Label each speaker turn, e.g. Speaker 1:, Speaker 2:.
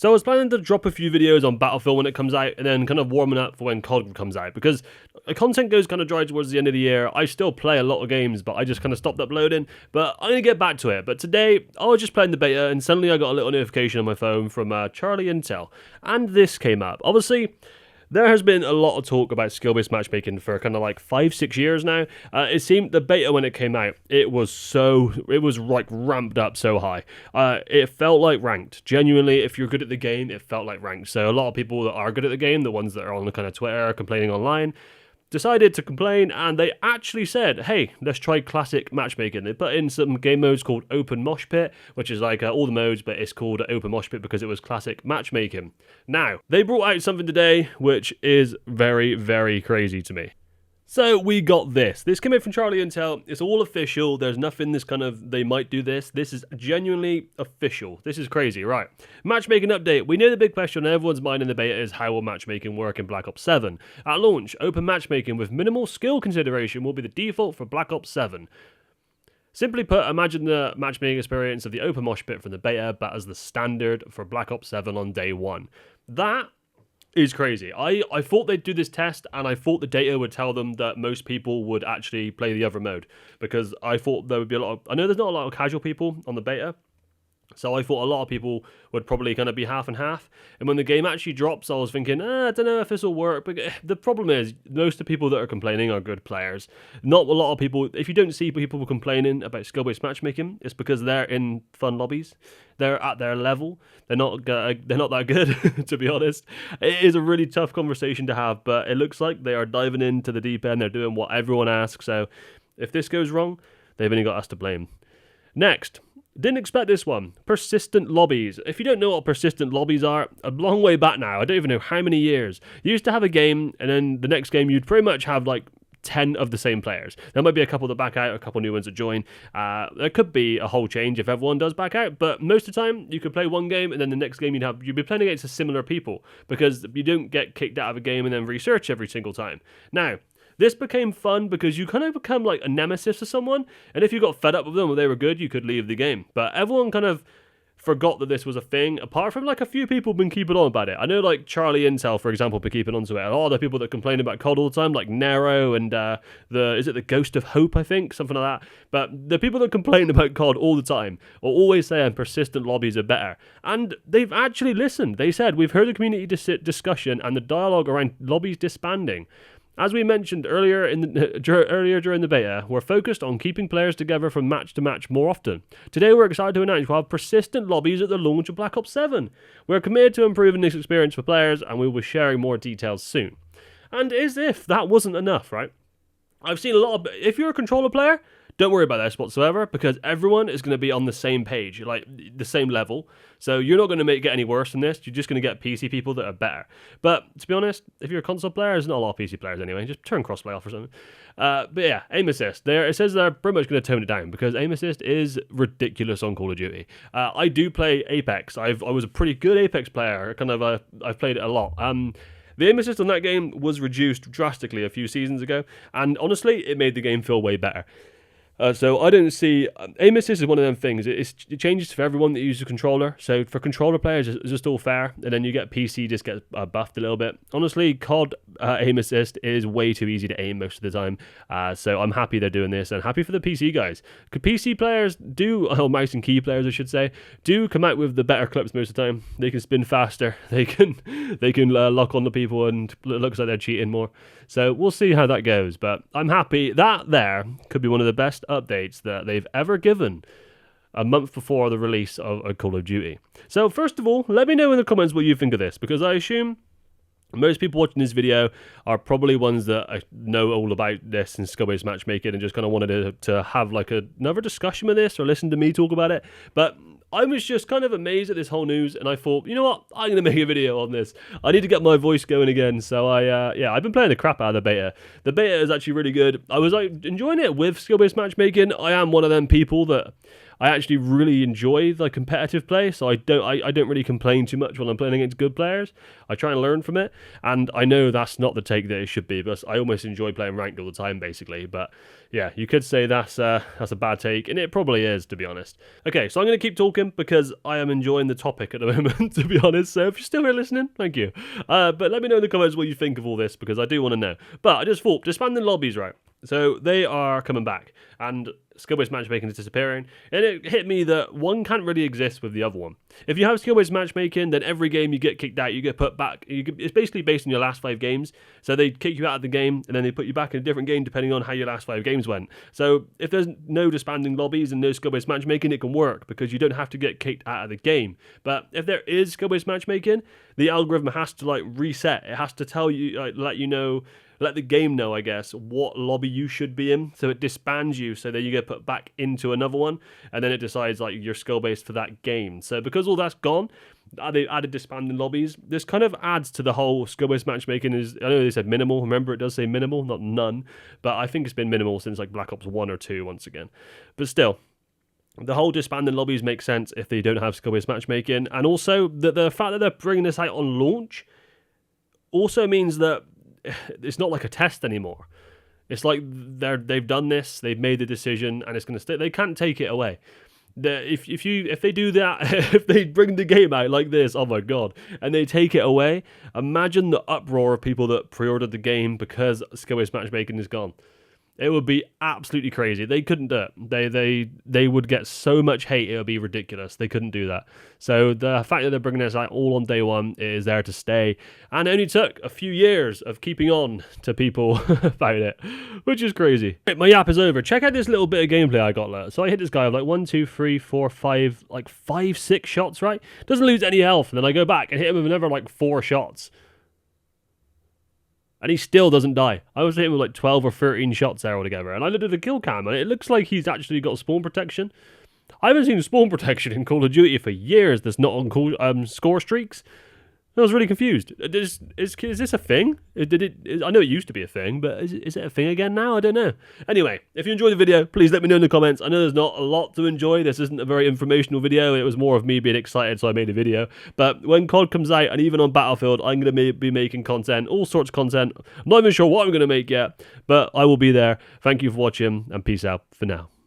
Speaker 1: So I was planning to drop a few videos on Battlefield when it comes out, and then kind of warming up for when COD comes out, because content goes kind of dry towards the end of the year. I still play a lot of games, but I just kind of stopped uploading, but I'm going to get back to it. But today, I was just playing the beta, and suddenly I got a little notification on my phone from Charlie Intel, and this came up. Obviously, there has been a lot of talk about skill-based matchmaking for kind of like 5-6 years now. It seemed the beta when it came out, it was like ramped up so high. It felt like ranked. Genuinely, if you're good at the game, it felt like ranked. So a lot of people that are good at the game, the ones that are on the kind of Twitter complaining online, decided to complain, and they actually said, hey, let's try classic matchmaking. They put in some game modes called Open Mosh Pit, which is like all the modes, but it's called Open Mosh Pit because it was classic matchmaking. Now, they brought out something today which is very, very crazy to me. So we got this. This came in from Charlie Intel. It's all official. There's nothing this kind of, they might do this. This is genuinely official. This is crazy, right? Matchmaking update. We know the big question on everyone's mind in the beta is how will matchmaking work in Black Ops 7? At launch, open matchmaking with minimal skill consideration will be the default for Black Ops 7. Simply put, imagine the matchmaking experience of the Open Mosh Pit from the beta, but as the standard for Black Ops 7 on day one. That is crazy. I thought they'd do this test, and I thought the data would tell them that most people would actually play the other mode, because I thought there would be a lot of, I know there's not a lot of casual people on the beta, so I thought a lot of people would probably kind of be half and half. And when the game actually drops, I was thinking, I don't know if this will work. But the problem is, most of the people that are complaining are good players. Not a lot of people, if you don't see people complaining about skill-based matchmaking, it's because they're in fun lobbies. They're at their level. They're not that good, to be honest. It is a really tough conversation to have, but it looks like they are diving into the deep end. They're doing what everyone asks. So if this goes wrong, they've only got us to blame. Next. Didn't expect this one. Persistent lobbies. If you don't know what persistent lobbies are, a long way back now, I don't even know how many years, you used to have a game, and then the next game you'd pretty much have like 10 of the same players. There might be a couple that back out, a couple new ones that join. There could be a whole change if everyone does back out, but most of the time you could play one game, and then the next game you'd be playing against similar people, because you don't get kicked out of a game and then research every single time. Now, this became fun because you kind of become like a nemesis to someone, and if you got fed up with them or they were good, you could leave the game. But everyone kind of forgot that this was a thing, apart from like a few people been keeping on about it. I know like Charlie Intel, for example, been keeping on to it. A lot of the people that complain about COD all the time, like Nero and is it the Ghost of Hope, I think? Something like that. But the people that complain about COD all the time are always saying persistent lobbies are better. And they've actually listened. They said, we've heard the community discussion and the dialogue around lobbies disbanding. As we mentioned earlier during the beta, we're focused on keeping players together from match to match more often. Today we're excited to announce we'll have persistent lobbies at the launch of Black Ops 7. We're committed to improving this experience for players, and we will be sharing more details soon. And as if that wasn't enough, right? I've seen a lot of, if you're a controller player, don't worry about this whatsoever, because everyone is going to be on the same page, like the same level. So you're not going to get any worse than this. You're just going to get PC people that are better. But to be honest, if you're a console player, there's not a lot of PC players anyway. Just turn crossplay off or something. But yeah, aim assist. It says they're pretty much going to tone it down, because aim assist is ridiculous on Call of Duty. I do play Apex. I was a pretty good Apex player. I've played it a lot. The aim assist on that game was reduced drastically a few seasons ago, and honestly, it made the game feel way better. So I don't see, aim assist is one of them things. It changes for everyone that uses a controller. So for controller players, it's just all fair. And then you get PC just gets buffed a little bit. Honestly, COD aim assist is way too easy to aim most of the time. So I'm happy they're doing this, and happy for the PC guys. PC players or mouse and key players, I should say, do come out with the better clips most of the time. They can spin faster. They can lock on the people, and it looks like they're cheating more. So we'll see how that goes. But I'm happy that there could be one of the best updates that they've ever given a month before the release of a Call of Duty. So first of all, let me know in the comments what you think of this, because I assume most people watching this video are probably ones that know all about this and skill-based matchmaking and just kind of wanted to have like another discussion with this or listen to me talk about it. But I was just kind of amazed at this whole news, and I thought, you know what, I'm going to make a video on this. I need to get my voice going again. So I've been playing the crap out of the beta. The beta is actually really good. I was enjoying it with skill-based matchmaking. I am one of them people that I actually really enjoy the competitive play, so I don't really complain too much when I'm playing against good players. I try and learn from it, and I know that's not the take that it should be, but I almost enjoy playing ranked all the time, basically. But yeah, you could say that's a bad take, and it probably is, to be honest. Okay, so I'm going to keep talking because I am enjoying the topic at the moment, to be honest. So if you're still here listening, thank you. But let me know in the comments what you think of all this, because I do want to know. But I just thought, disbanding lobbies, right? So they are coming back, and skill-based matchmaking is disappearing, and it hit me that one can't really exist with the other one. If you have skill-based matchmaking, then every game you get kicked out, you get put back. It's basically based on your last 5 games, so they kick you out of the game, and then they put you back in a different game depending on how your last 5 games went. So if there's no disbanding lobbies and no skill-based matchmaking, it can work, because you don't have to get kicked out of the game. But if there is skill-based matchmaking, the algorithm has to like reset. It has to tell you, let the game know, I guess, what lobby you should be in, so it disbands you, so then you get put back into another one, and then it decides like your skill base for that game. So because all that's gone, they added disbanding lobbies. This kind of adds to the whole skill-based matchmaking. I know they said minimal. Remember, it does say minimal, not none, but I think it's been minimal since like Black Ops 1 or 2 once again. But still, the whole disbanding lobbies makes sense if they don't have skill-based matchmaking, and also the fact that they're bringing this out on launch also means that it's not like a test anymore. It's like they've done this, they've made the decision, and it's going to stay. They can't take it away. If they do that, if they bring the game out like this, oh my god, and they take it away, imagine the uproar of people that pre-ordered the game because skill-based matchmaking is gone. It would be absolutely crazy. They couldn't do it. They would get so much hate, it would be ridiculous. They couldn't do that. So the fact that they're bringing this out all on day one is there to stay. And it only took a few years of keeping on to people about it, which is crazy. My yap is over. Check out this little bit of gameplay I got there. So I hit this guy with like 1, 2, 3, 4, 5, like 5, 6 shots, right? Doesn't lose any health. And then I go back and hit him with another like 4 shots. And he still doesn't die. I was hitting with like 12 or 13 shots there altogether. And I looked at the kill cam, and it looks like he's actually got spawn protection. I haven't seen spawn protection in Call of Duty for years that's not on score streaks. I was really confused. Is this a thing? I know it used to be a thing, but is it a thing again now? I don't know. Anyway, if you enjoyed the video, please let me know in the comments. I know there's not a lot to enjoy. This isn't a very informational video. It was more of me being excited, so I made a video. But when COD comes out, and even on Battlefield, I'm going to be making content, all sorts of content. I'm not even sure what I'm going to make yet, but I will be there. Thank you for watching, and peace out for now.